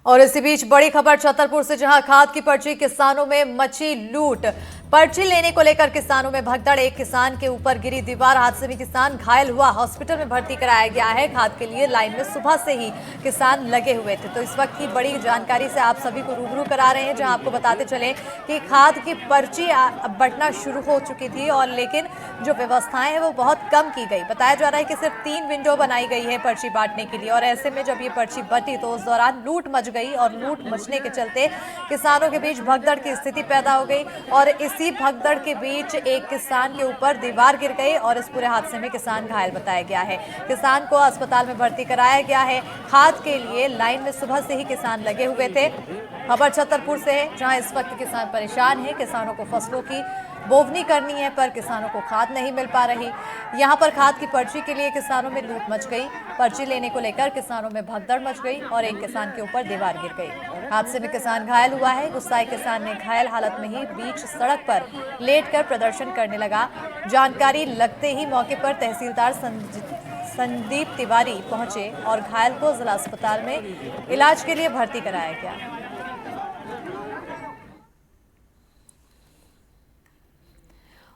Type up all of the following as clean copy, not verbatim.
और इसी बीच बड़ी खबर छतरपुर से, जहां खाद की पर्ची किसानों में मची लूट। पर्ची लेने को लेकर किसानों में भगदड़, एक किसान के ऊपर गिरी दीवार, हादसे में किसान घायल हुआ, हॉस्पिटल में भर्ती कराया गया है। खाद के लिए लाइन में सुबह से ही किसान लगे हुए थे। तो इस वक्त की बड़ी जानकारी से आप सभी को रूबरू करा रहे हैं, जहां आपको बताते चले कि खाद की पर्ची बंटना शुरू हो चुकी थी, और लेकिन जो व्यवस्थाएं हैं वो बहुत कम की गई। बताया जा रहा है कि सिर्फ 3 विंडो बनाई गई है पर्ची बांटने के लिए, और ऐसे में जब ये पर्ची बटी तो उस दौरान लूट मच गई, और लूट मचने के चलते किसानों के बीच भगदड़ की स्थिति पैदा हो गई। और इसी भगदड़ के बीच एक किसान के ऊपर दीवार गिर गई, और इस पूरे हादसे में किसान घायल बताया गया है। किसान को अस्पताल में भर्ती कराया गया है। खाद के लिए लाइन में सुबह से ही किसान लगे हुए थे। खबर छतरपुर से है, जहां इस वक्त किसान परेशान हैं। किसानों को फसलों की बोवनी करनी है, पर किसानों को खाद नहीं मिल पा रही। यहां पर खाद की पर्ची के लिए किसानों में लूट मच गई। पर्ची लेने को लेकर किसानों में भगदड़ मच गई, और एक किसान के ऊपर दीवार गिर गई। हादसे में किसान घायल हुआ है। गुस्साए किसान ने घायल हालत में ही बीच सड़क पर लेटकर प्रदर्शन करने लगा। जानकारी लगते ही मौके पर तहसीलदार संदीप तिवारी पहुंचे, और घायल को जिला अस्पताल में इलाज के लिए भर्ती कराया गया।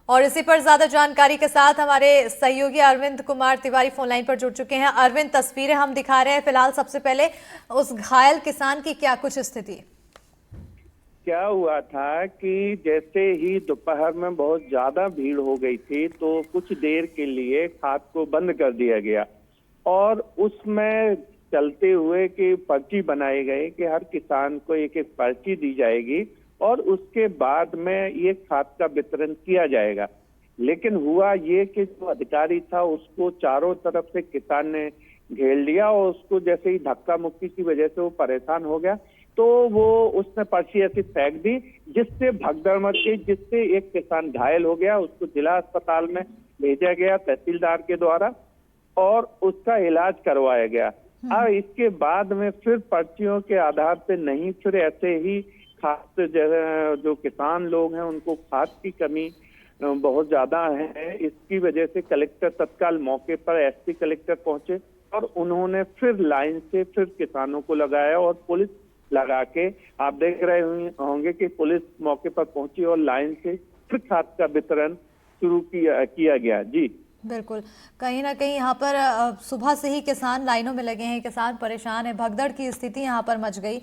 और इसी पर ज्यादा जानकारी के साथ हमारे सहयोगी अरविंद कुमार तिवारी फोन लाइन पर जुड़ चुके हैं। अरविंद, तस्वीरें हम दिखा रहे हैं फिलहाल। सबसे पहले उस घायल किसान की क्या कुछ स्थिति? क्या हुआ था कि जैसे ही दोपहर में बहुत ज्यादा भीड़ हो गई थी, तो कुछ देर के लिए खाद को बंद कर दिया गया, और उसमें चलते हुए कि पर्ची बनाए गए कि हर किसान को एक एक पर्ची दी जाएगी, और उसके बाद में ये खाद का वितरण किया जाएगा। लेकिन हुआ ये कि जो अधिकारी था उसको चारों तरफ से किसान ने घेर लिया, और उसको जैसे ही धक्का मुक्की की वजह से वो परेशान हो गया, तो वो उसने पर्ची ऐसी फेंक दी, जिससे भगदड़ मच गई, जिससे एक किसान घायल हो गया। उसको जिला अस्पताल में भेजा गया तहसीलदार के द्वारा, और उसका इलाज करवाया गया। और इसके बाद में फिर पर्चियों के आधार पे नहीं, फिर ऐसे ही खाद जो किसान लोग हैं उनको खाद की कमी बहुत ज्यादा है। इसकी वजह से कलेक्टर तत्काल मौके पर, एसपी कलेक्टर पहुंचे, और उन्होंने फिर लाइन से फिर किसानों को लगाया, और पुलिस लगा के, आप देख रहे होंगे कि पुलिस मौके पर पहुंची और लाइन से फिर खाद का वितरण शुरू किया गया। जी बिल्कुल, कहीं ना कहीं यहाँ पर सुबह से ही किसान लाइनों में लगे हैं, किसान परेशान है, भगदड़ की स्थिति यहाँ पर मच गई।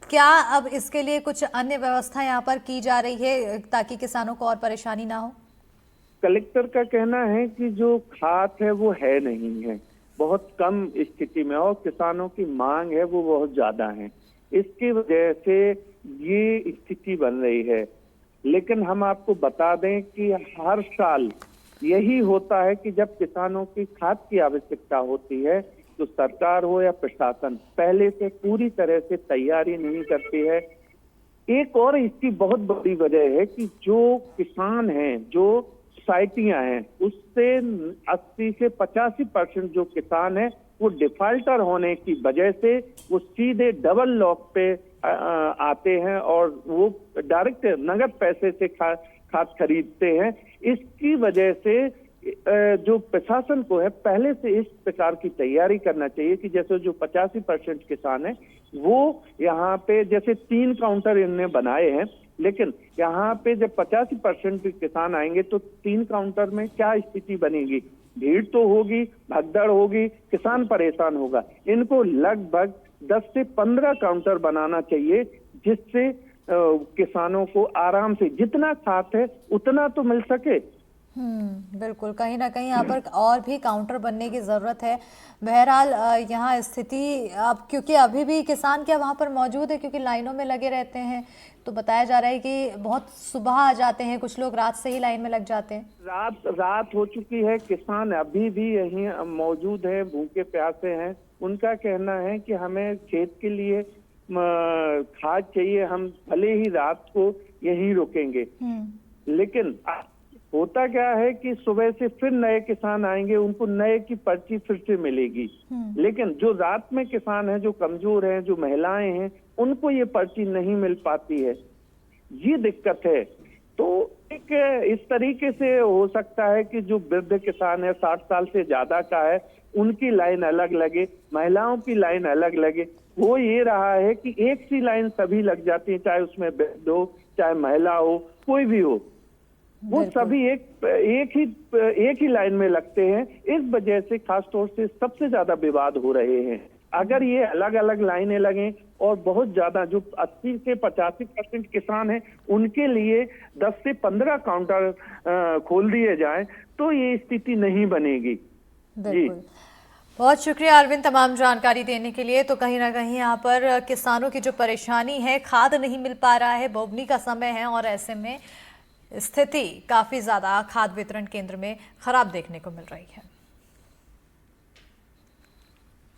क्या अब इसके लिए कुछ अन्य व्यवस्था यहाँ पर की जा रही है, ताकि किसानों को और परेशानी ना हो? कलेक्टर का कहना है कि जो खाद है वो है नहीं है, बहुत कम स्थिति में, और किसानों की मांग है वो बहुत ज्यादा है। इसकी वजह से ये स्थिति बन रही है। लेकिन हम आपको बता दें कि हर साल यही होता है कि जब किसानों की खाद की आवश्यकता होती है, तो सरकार हो या प्रशासन पहले से पूरी तरह से तैयारी नहीं करती है। एक और इसकी बहुत बड़ी वजह है कि जो किसान हैं, जो सोसाइटियां हैं, उससे 80 से 85% जो किसान हैं वो डिफाल्टर होने की वजह से वो सीधे डबल लॉक पे आते हैं, और वो डायरेक्ट नगद पैसे से खाद खरीदते हैं। इसकी वजह से जो प्रशासन को है पहले से इस प्रकार की तैयारी करना चाहिए कि जैसे जो 85% किसान है वो यहाँ पे, जैसे 3 काउंटर इनने बनाए हैं, लेकिन यहाँ पे जब 85% किसान आएंगे तो 3 काउंटर में क्या स्थिति बनेगी? भीड़ तो होगी, भगदड़ होगी, किसान परेशान होगा। इनको लगभग 10 से 15 काउंटर बनाना चाहिए, जिससे किसानों को आराम से जितना खाद है उतना तो मिल सके। बिल्कुल, कहीं ना कहीं यहाँ पर और भी काउंटर बनने की ज़रूरत है। बहरहाल यहाँ स्थिति अब, क्योंकि अभी भी किसान क्या वहाँ पर मौजूद है, क्योंकि लाइनों में लगे रहते हैं, तो बताया जा रहा है कि बहुत सुबह आ जाते हैं, कुछ लोग रात से ही लाइन में लग जाते हैं। रात हो चुकी है, किसान अभी भी यहीं मौजूद है, भूखे प्यासे हैं। उनका कहना है कि हमें खेत के लिए खाद चाहिए, हम भले ही रात को यहीं रुकेंगे। लेकिन होता क्या है कि सुबह से फिर नए किसान आएंगे, उनको नए की पर्ची फिर से मिलेगी। लेकिन जो रात में किसान हैं, जो कमजोर हैं, जो महिलाएं हैं, उनको ये पर्ची नहीं मिल पाती है। ये दिक्कत है। तो एक इस तरीके से हो सकता है कि जो वृद्ध किसान है, 60 साल से ज्यादा का है, उनकी लाइन अलग लगे, महिलाओं की लाइन अलग लगे, हो ये रहा है कि एक सी लाइन सभी लग जाती है, चाहे उसमें वृद्ध हो, चाहे महिला हो, कोई भी हो, वो सभी एक ही लाइन में लगते हैं। इस वजह से खासतौर से सबसे ज्यादा विवाद हो रहे हैं। अगर ये अलग अलग लाइनें लगें और बहुत ज्यादा जो 80 से 85% किसान हैं उनके लिए 10 से 15 काउंटर खोल दिए जाएं तो ये स्थिति नहीं बनेगी। बिल्कुल, बहुत शुक्रिया अरविंद तमाम जानकारी देने के लिए। तो कहीं ना कहीं यहाँ पर किसानों की जो परेशानी है, खाद नहीं मिल पा रहा है, बोवनी का समय है और ऐसे में स्थिति काफी ज्यादा खाद वितरण केंद्र में खराब देखने को मिल रही है।